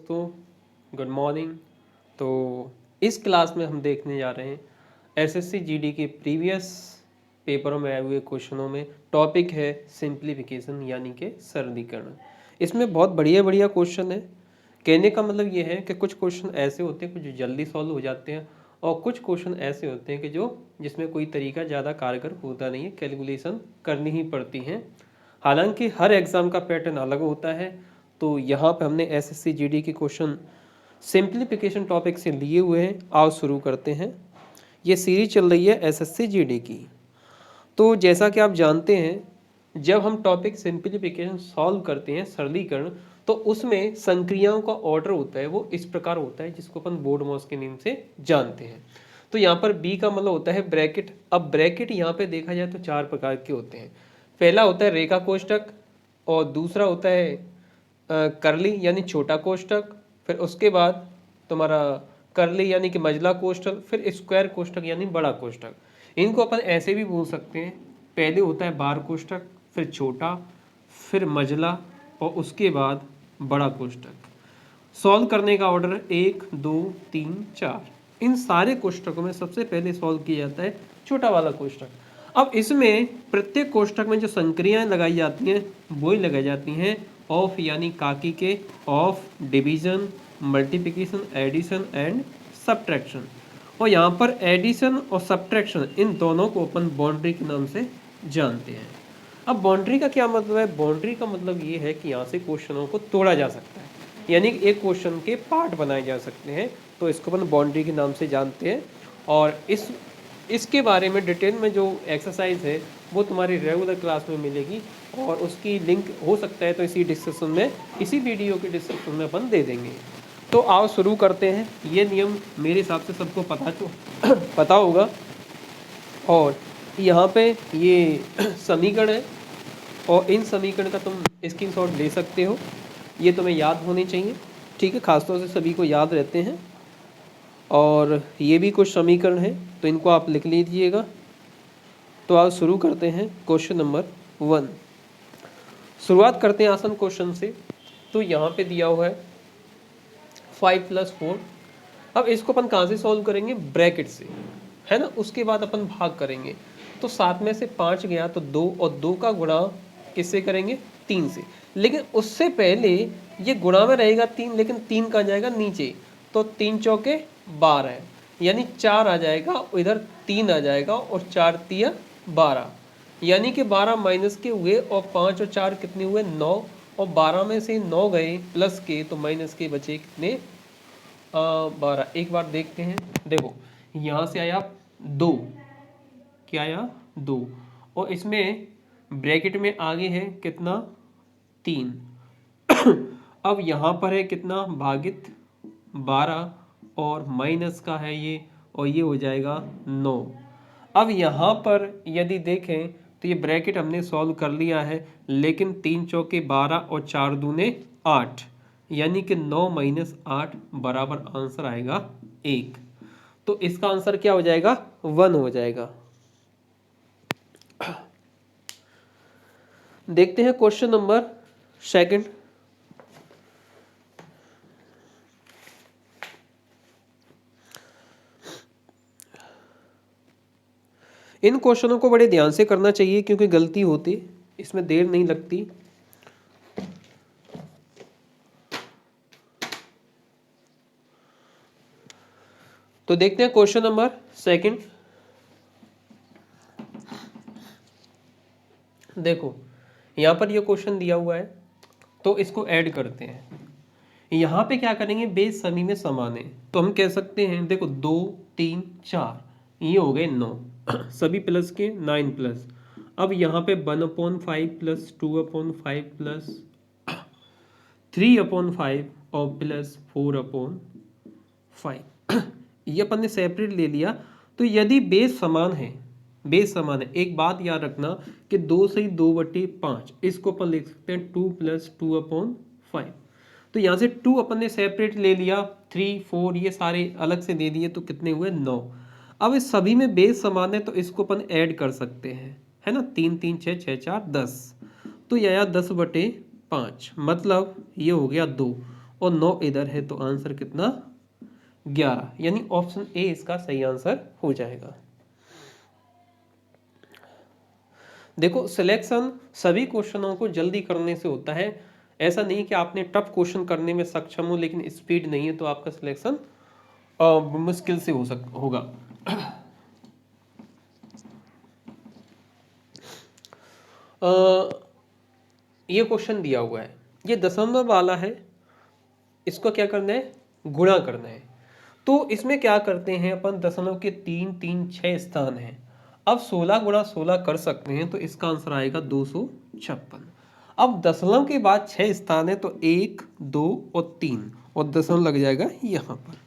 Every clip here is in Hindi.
दोस्तों, गुड मॉर्निंग। तो इस क्लास में हम देखने जा रहे हैं एसएससी जीडी के प्रीवियस पेपरों में आए हुए क्वेश्चनों में। टॉपिक है सिंप्लीफिकेशन यानी कि सरलीकरण। इसमें बहुत बढ़िया बढ़िया क्वेश्चन है। कहने का मतलब ये है कि कुछ क्वेश्चन ऐसे होते हैं कुछ जल्दी सॉल्व हो जाते हैं और कुछ क्वेश्चन ऐसे होते हैं कि जिसमें कोई तरीका ज़्यादा कारगर होता नहीं है, कैलकुलेशन करनी ही पड़ती हैं। हालांकि हर एग्ज़ाम का पैटर्न अलग होता है। तो यहाँ पे हमने एसएससी जीडी के क्वेश्चन सिंप्लीफिकेशन टॉपिक से लिए हुए हैं। आओ शुरू करते हैं। ये सीरीज चल रही है एसएससी जीडी की। तो जैसा कि आप जानते हैं, जब हम टॉपिक सिंप्लीफिकेशन सॉल्व करते हैं, सरलीकरण, तो उसमें संक्रियाओं का ऑर्डर होता है वो इस प्रकार होता है जिसको अपन बोर्डमॉस के नेम से जानते हैं। तो यहाँ पर बी का मतलब होता है ब्रैकेट। अब ब्रैकेट यहाँ पे देखा जाए तो चार प्रकार के होते हैं। पहला होता है रेखा कोष्ठक और दूसरा होता है करली यानी छोटा कोष्ठक, फिर उसके बाद तुम्हारा करली यानी कि मझला कोष्ठक, फिर स्क्वायर कोष्ठक यानी बड़ा कोष्ठक। इनको अपन ऐसे भी बोल सकते हैं, पहले होता है बार कोष्ठक, फिर छोटा, फिर मझला और उसके बाद बड़ा कोष्ठक। सॉल्व करने का ऑर्डर 1 2 3 4। इन सारे कोष्ठकों में सबसे पहले सॉल्व किया जाता है छोटा वाला कोष्ठक। अब इसमें प्रत्येक कोष्ठक में जो संक्रियाएं लगाई जाती हैं वो ही लगाई जाती हैं ऑफ यानी काकी के, of division, multiplication, addition and subtraction. और यहाँ पर एडिशन और सब्ट्रैक्शन इन दोनों को अपन बाउंड्री के नाम से जानते हैं। अब बाउंड्री का क्या मतलब है? बाउंड्री का मतलब ये है कि यहाँ से क्वेश्चनों को तोड़ा जा सकता है, यानी कि एक क्वेश्चन के पार्ट बनाए जा सकते हैं। तो इसको अपन बाउंड्री के नाम से जानते हैं। और इसके बारे में डिटेल में जो एक्सरसाइज है वो तुम्हारी रेगुलर क्लास में मिलेगी और उसकी लिंक हो सकता है तो इसी डिस्कशन में, इसी वीडियो के डिस्कशन में अपन दे देंगे। तो आओ शुरू करते हैं। ये नियम मेरे हिसाब से सबको पता होगा। और यहाँ पे ये समीकरण है और इन समीकरण का तुम स्क्रीनशॉट ले सकते हो। ये तुम्हें याद होने चाहिए, ठीक है, खासतौर से सभी को याद रहते हैं। और ये भी कुछ समीकरण हैं तो इनको आप लिख लीजिएगा। तो आज शुरू करते हैं क्वेश्चन नंबर 1। शुरुआत करते हैं आसान क्वेश्चन से। तो यहाँ पे दिया हुआ है 5 + 4। अब इसको अपन कहाँ से सॉल्व करेंगे? ब्रैकेट से, है ना। उसके बाद अपन भाग करेंगे। तो 7 में से 5 गया तो 2, और 2 का गुणा किससे करेंगे? 3 से। लेकिन उससे पहले ये गुणा में रहेगा 3, लेकिन 3 का जाएगा नीचे, तो 3 चौके 12 है, यानी 4 आ जाएगा, इधर 3 आ जाएगा और 4 तिया 12, यानी कि 12 माइनस के हुए और 5 और 4 कितने हुए? 9। और 12 में से 9 गए प्लस के तो माइनस के बचे कितने? 12। एक बार देखते हैं। देखो यहाँ से आया 2, क्या आया? 2, और इसमें ब्रैकेट में आगे है कितना? 3। अब यहाँ पर है कितना? भागित 12 और माइनस का है ये, और ये हो जाएगा 9। अब यहाँ पर यदि देखें तो ये ब्रैकेट हमने सॉल्व कर लिया है, लेकिन 3 चौके 12 और 4 दूने 8, यानी कि 9 - 8 बराबर आंसर आएगा 1। तो इसका आंसर क्या हो जाएगा? 1 हो जाएगा। देखते हैं क्वेश्चन नंबर 2। इन क्वेश्चनों को बड़े ध्यान से करना चाहिए क्योंकि गलती होती, इसमें देर नहीं लगती। तो देखते हैं क्वेश्चन नंबर 2। देखो यहाँ पर ये क्वेश्चन दिया हुआ है तो इसको ऐड करते हैं। यहाँ पे क्या करेंगे? बेस सभी में समान है तो हम कह सकते हैं, देखो 2 3 4 ये हो गए 9 सभी प्लस के 9 प्लस। अब यहाँ पे 1/5 प्लस 2/5 प्लस 3/5 और प्लस 4/5 ये अपन ने सेपरेट ले लिया। तो यदि बेस समान है, बेस समान है, एक बात याद रखना कि 2 से 2/5 इसको अपन लिख सकते हैं 2 + 2/5। तो यहाँ से 2 अपन ने सेपरेट ले लिया, 3 4 ये सारे अलग से दे दिए, तो कितने हुए? 9। अब इस सभी में बेस समान है तो इसको अपन ऐड कर सकते हैं, है ना। 3 3 6 6 4 10, तो यह आया 10/5, मतलब ये हो गया 2। और 9 इधर है, तो आंसर कितना 11, यानी ऑप्शन ए इसका सही आंसर हो जाएगा। देखो सिलेक्शन सभी क्वेश्चनों को जल्दी करने से होता है, ऐसा नहीं कि आपने टफ क्वेश्चन करने में सक्षम हो लेकिन स्पीड नहीं है तो आपका सिलेक्शन मुश्किल से होगा। ये क्वेश्चन दिया हुआ है, ये दशमलव वाला है, इसको क्या करना है, गुणा करना है। तो इसमें क्या करते हैं अपन, दशमलव के 3 3 6 स्थान हैं, अब 16 गुणा 16 कर सकते हैं, तो इसका आंसर आएगा 256। अब दशमलव के बाद 6 स्थान है, तो 1 2 और 3 और दशमलव लग जाएगा यहाँ पर,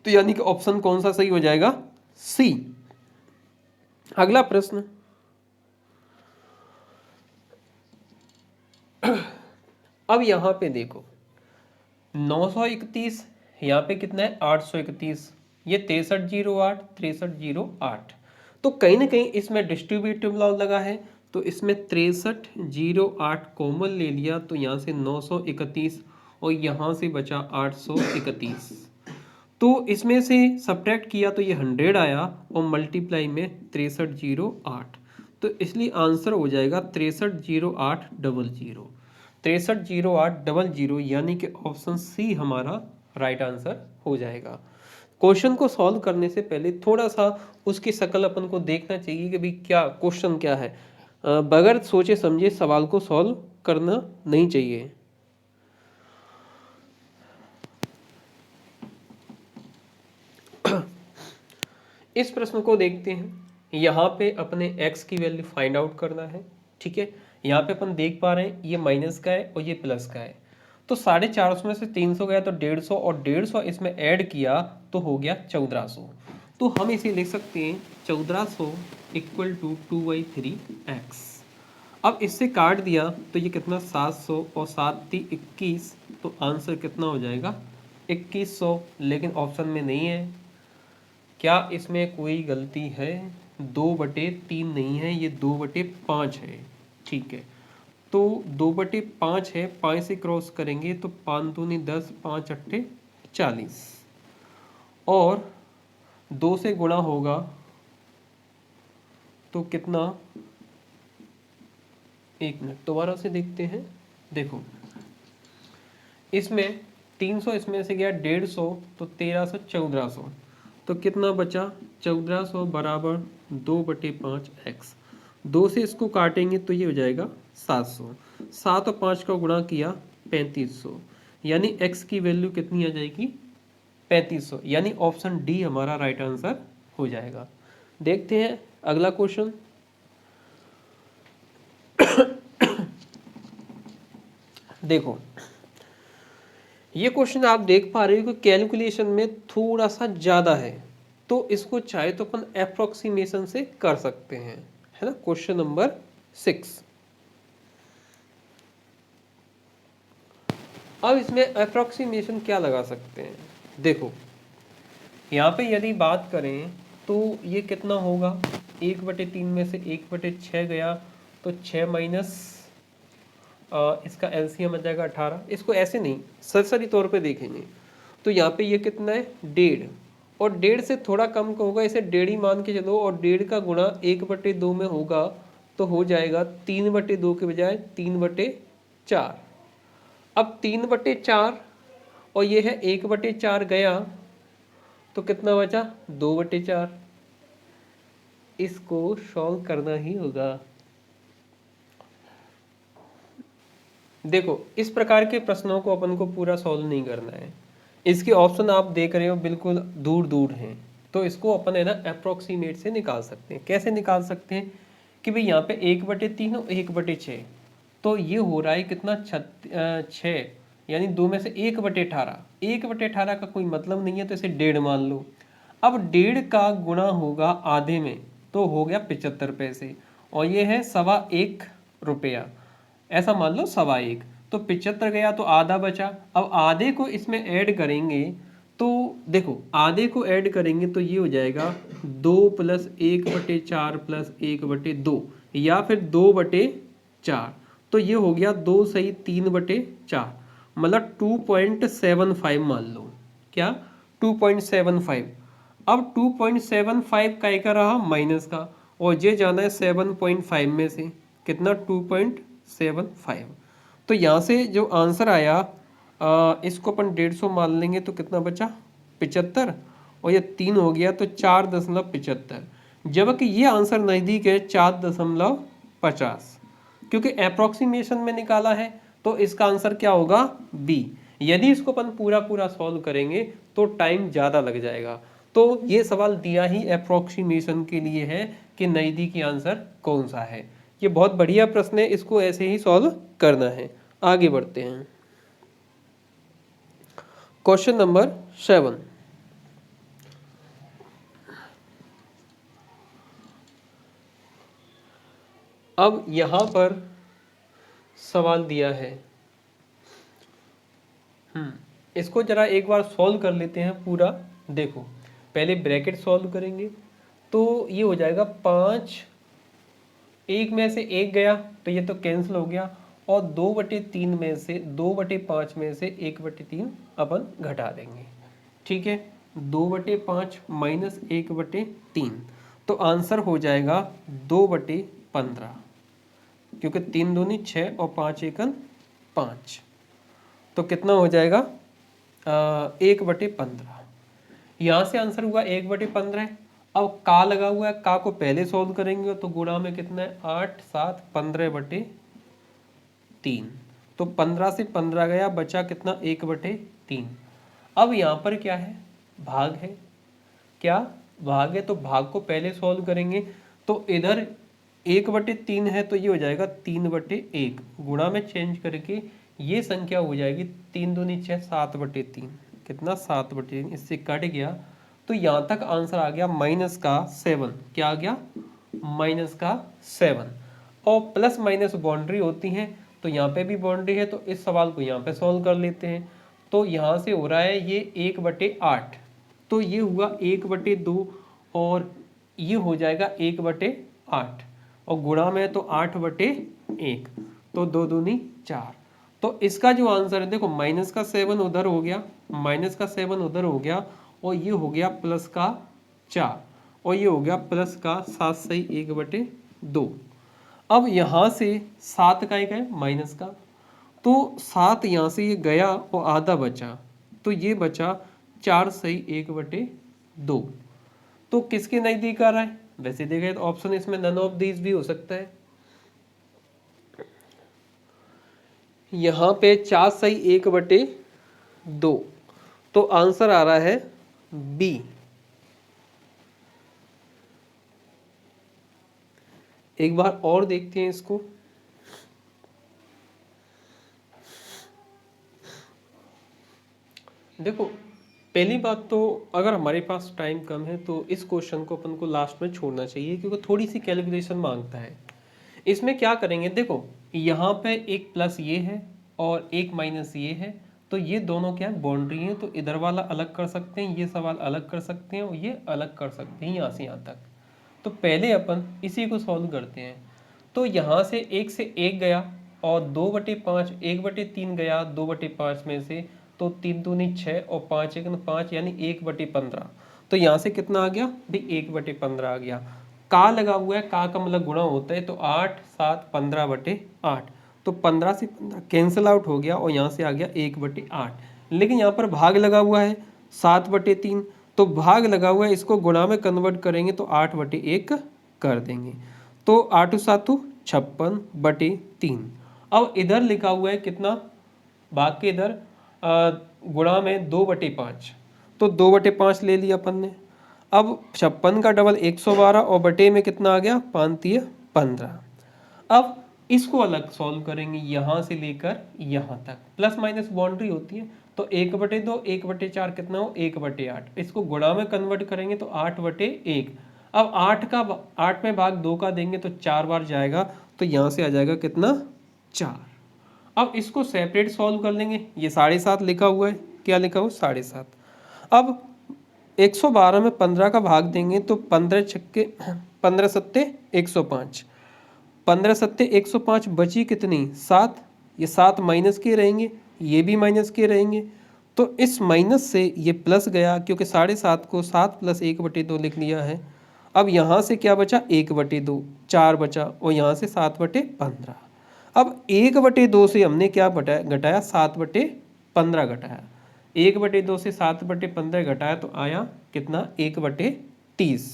तो यानी कि ऑप्शन कौन सा सही हो जाएगा, सी। अगला प्रश्न, अब यहाँ पे देखो 931, यहाँ पे कितना है 831, ये 6308 6308, तो कहीं ना कहीं इसमें डिस्ट्रीब्यूटिव लॉ लगा है, तो इसमें 6308 कॉमन ले लिया, तो यहाँ से 931 और यहाँ से बचा 831, तो इसमें से सब्ट्रैक्ट किया तो ये 100 आया और मल्टीप्लाई में 6308, तो इसलिए आंसर हो जाएगा 630800, 630800, यानी कि ऑप्शन सी हमारा राइट आंसर हो जाएगा। क्वेश्चन को सॉल्व करने से पहले थोड़ा सा उसकी शक्ल अपन को देखना चाहिए कि भाई क्या क्वेश्चन क्या है, बगैर सोचे समझे सवाल को सॉल्व करना नहीं चाहिए। इस प्रश्न को देखते हैं, यहाँ पे अपने x की वैल्यू फाइंड आउट करना है, ठीक है। यहाँ पे अपन देख पा रहे हैं ये माइनस का है और ये प्लस का है, तो 450 में से 300 गया तो 150 और 150 इसमें ऐड किया तो हो गया 1400, तो हम इसे लिख सकते हैं 1400 इक्वल टू 2/3x। अब इससे काट दिया तो ये कितना 700 और 7 3 21, तो आंसर कितना हो जाएगा 2100, लेकिन ऑप्शन में नहीं है। क्या इसमें कोई गलती है, 2/3 नहीं है, ये 2/5 है, ठीक है। तो 2/5 है, 5 से क्रॉस करेंगे तो 5 दूनी 10 5 अट्ठे 40, और 2 से गुणा होगा तो कितना, एक मिनट दोबारा से देखते हैं। देखो इसमें 300 इसमें से गया 150, तो 1300 1400, तो कितना बचा 1400 बराबर 2/5x। 2 से इसको काटेंगे तो ये हो जाएगा 700, 7 और 5 का गुणा किया 3500, यानी x की वैल्यू कितनी आ जाएगी 3500, यानी ऑप्शन डी हमारा राइट आंसर हो जाएगा। देखते हैं अगला क्वेश्चन। देखो ये क्वेश्चन आप देख पा रहे हो कि कैलकुलेशन में थोड़ा सा ज़्यादा है, तो इसको चाहे तो अपन अप्रोक्सीमेशन से कर सकते हैं, है ना। क्वेश्चन नंबर 6, अब इसमें अप्रोक्सीमेशन क्या लगा सकते हैं। देखो यहाँ पे यदि बात करें तो ये कितना होगा, 1/3 में से 1/6 गया तो 6 माइनस इसका एलसीएम आ जाएगा 18। इसको ऐसे नहीं सरसरी तौर पे देखेंगे तो यहाँ पे ये कितना है 1.5, और 1.5 से थोड़ा कम का होगा, इसे 1.5 ही मान के चलो, और 1.5 का गुणा 1/2 में होगा तो हो जाएगा 3/2 के बजाय 3/4। अब 3/4 और ये है 1/4 गया तो कितना बचा 2/4, इसको सॉल्व करना ही होगा। देखो इस प्रकार के प्रश्नों को अपन को पूरा सॉल्व नहीं करना है, इसके ऑप्शन आप देख रहे हो बिल्कुल दूर दूर हैं, तो इसको अपन है ना अप्रोक्सीमेट से निकाल सकते हैं। कैसे निकाल सकते हैं कि भाई यहाँ पे 1/3 और 1/6, तो ये हो रहा है कितना 6, यानी 2 में से 1/18, 1/18 का कोई मतलब नहीं है तो इसे 1.5 मान लो। अब 1.5 का गुणा होगा आधे में तो हो गया 75 पैसे, और ये है 1.25 रुपया, ऐसा मान लो 1.25, तो 75 गया तो आधा बचा। अब आधे को इसमें ऐड करेंगे तो देखो आधे को ऐड करेंगे तो ये हो जाएगा 2 + 1/4 + 1/2, या फिर 2/4, तो ये हो गया 2 सही 3/4, मतलब 2.75 मान लो, क्या 2.75। अब 2.75 का रहा माइनस का, और ये जाना है 7.5 में से, कितना 2.75। तो यहाँ से जो आंसर आया इसको अपन 150 मान लेंगे तो कितना बचा 75, और ये 3 हो गया तो 4.75, जबकि ये आंसर नज़दीक है 4.50, क्योंकि अप्रोक्सीमेशन में निकाला है तो इसका आंसर क्या होगा बी। यदि इसको अपन पूरा पूरा सॉल्व करेंगे तो टाइम ज़्यादा लग जाएगा। तो ये सवाल दिया ही अप्रोक्सीमेशन के लिए है कि नज़दीकी आंसर कौन सा है। ये बहुत बढ़िया प्रश्न है, इसको ऐसे ही सॉल्व करना है। आगे बढ़ते हैं, क्वेश्चन नंबर 7। अब यहां पर सवाल दिया है, इसको जरा एक बार सॉल्व कर लेते हैं पूरा। देखो पहले ब्रैकेट सॉल्व करेंगे तो ये हो जाएगा 5, एक में से एक गया तो ये तो कैंसिल हो गया, और 2/3 में से 2/5 में से 1/3 अपन घटा देंगे। ठीक है, 2/5 माइनस 1/3, तो आंसर हो जाएगा 2/15, क्योंकि 3 दूनी 6 और 5 एकन 5, तो कितना हो जाएगा 1/15। यहाँ से आंसर हुआ 1/15 है। अब का लगा हुआ है, का को पहले सॉल्व करेंगे तो गुणा में कितना है 8 7 15/3, तो 15 से 15 गया, बचा कितना 1/3। अब यहाँ पर क्या है भाग है, क्या भाग है, तो भाग को पहले सॉल्व करेंगे तो इधर 1/3 है तो ये हो जाएगा 3/1, गुणा में चेंज करके ये संख्या हो जाएगी 3 दूनी 6 7/3, कितना 7/3, इससे कट गया तो यहाँ तक आंसर आ गया -7। क्या आ गया -7, और प्लस माइनस बाउंड्री होती है तो यहाँ पे भी बाउंड्री है, तो इस सवाल को यहाँ पे सॉल्व कर लेते हैं। तो यहाँ से हो रहा है ये 1/8, तो ये हुआ 1/2, और ये हो जाएगा 1/8, और गुणा में तो 8/1, तो 2 दूनी 4। तो इसका जो आंसर है देखो -7 उधर हो गया, -7 उधर हो गया, और ये हो गया +4, और ये हो गया +7 सही 1/2। अब यहाँ से 7 का एक है माइनस का, तो 7 यहाँ से ये गया और आधा बचा, तो ये बचा 4 सही 1/2। तो किसके नज़दीक आ रहा है, वैसे देखा तो ऑप्शन इसमें नन ऑफ दीज भी हो सकता है। यहाँ पे 4 सही 1/2, तो आंसर आ रहा है बी। एक बार और देखते हैं इसको, देखो पहली बात तो अगर हमारे पास टाइम कम है तो इस क्वेश्चन को अपन को लास्ट में छोड़ना चाहिए, क्योंकि थोड़ी सी कैलकुलेशन मांगता है। इसमें क्या करेंगे, देखो यहाँ पे एक प्लस ये है और एक माइनस ये है, तो ये दोनों क्या है बाउंड्री है, तो इधर वाला अलग कर सकते हैं, ये सवाल अलग कर सकते हैं, और ये अलग कर सकते हैं यहाँ से यहाँ तक। तो पहले अपन इसी को सॉल्व करते हैं। तो यहाँ से एक गया, और 2/5 1/3 गया 2/5 में से, तो 3 दूनी 6 और 5 एकन 5, यानी 1/15। तो यहाँ से कितना आ गया भाई 1/15 आ गया। का लगा हुआ है, का मतलब गुणा होता है, तो 8 7 15/8, तो 15 से 15 कैंसिल आउट हो गया, और यहाँ से आ गया 1/8। लेकिन यहाँ पर भाग लगा हुआ है 7/3, तो भाग लगा हुआ है, इसको गुणा में कन्वर्ट करेंगे तो 8/1 कर देंगे, तो 8 7 56/3। अब इधर लिखा हुआ है कितना, भाग के इधर गुणा में 2/5, तो 2/5 ले लिया अपन ने। अब 56 का डबल 112, और बटे में कितना आ गया 5 3 15। अब इसको अलग सॉल्व करेंगे, यहाँ से लेकर यहाँ तक, प्लस माइनस बाउंड्री होती है, तो 1/2 1/4 कितना हो 1/8, इसको गुणा में कन्वर्ट करेंगे तो 8/1। अब 8 में भाग 2 का देंगे तो 4 बार जाएगा, तो यहाँ से आ जाएगा कितना 4। अब इसको सेपरेट सॉल्व कर लेंगे, ये 7.5 लिखा हुआ है, क्या लिखा हुआ 7.5। अब 112 में 15 का भाग देंगे तो 15 छक्के 15 सत्ते 105, 15 सत्ते 105, बची कितनी 7, ये 7 माइनस के रहेंगे, ये भी माइनस के रहेंगे। तो इस माइनस से ये प्लस गया, क्योंकि 7.5 को 7 + 1/2 लिख लिया है। अब यहाँ से क्या बचा, 1/2, 4 बचा, और यहाँ से 7/15। अब 1/2 से हमने क्या घटाया, 7/15 घटाया। 1/2 से 7/15 घटाया तो आया कितना, 1/30।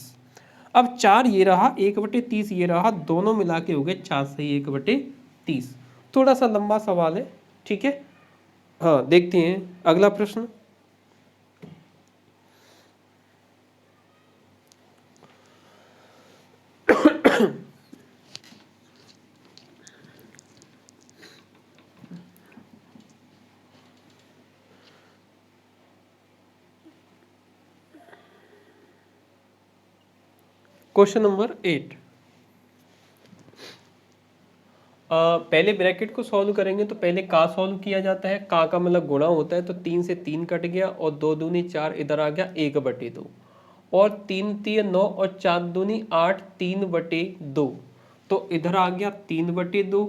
अब 4 ये रहा, 1/30 ये रहा, दोनों मिला के हो गए 4 से 1/30। थोड़ा सा लंबा सवाल है, ठीक है। हाँ, देखते हैं अगला प्रश्न। Question number 8। पहले ब्रैकेट को सॉल्व करेंगे तो पहले का सॉल्व किया जाता है। का मतलब गुणा होता है, तो 3 से 3 कट गया और 2 दूनी 4 इधर आ गया 1/2, और 3 3 9 और 4 दूनी 8, 3/2, तो इधर आ गया 3/2,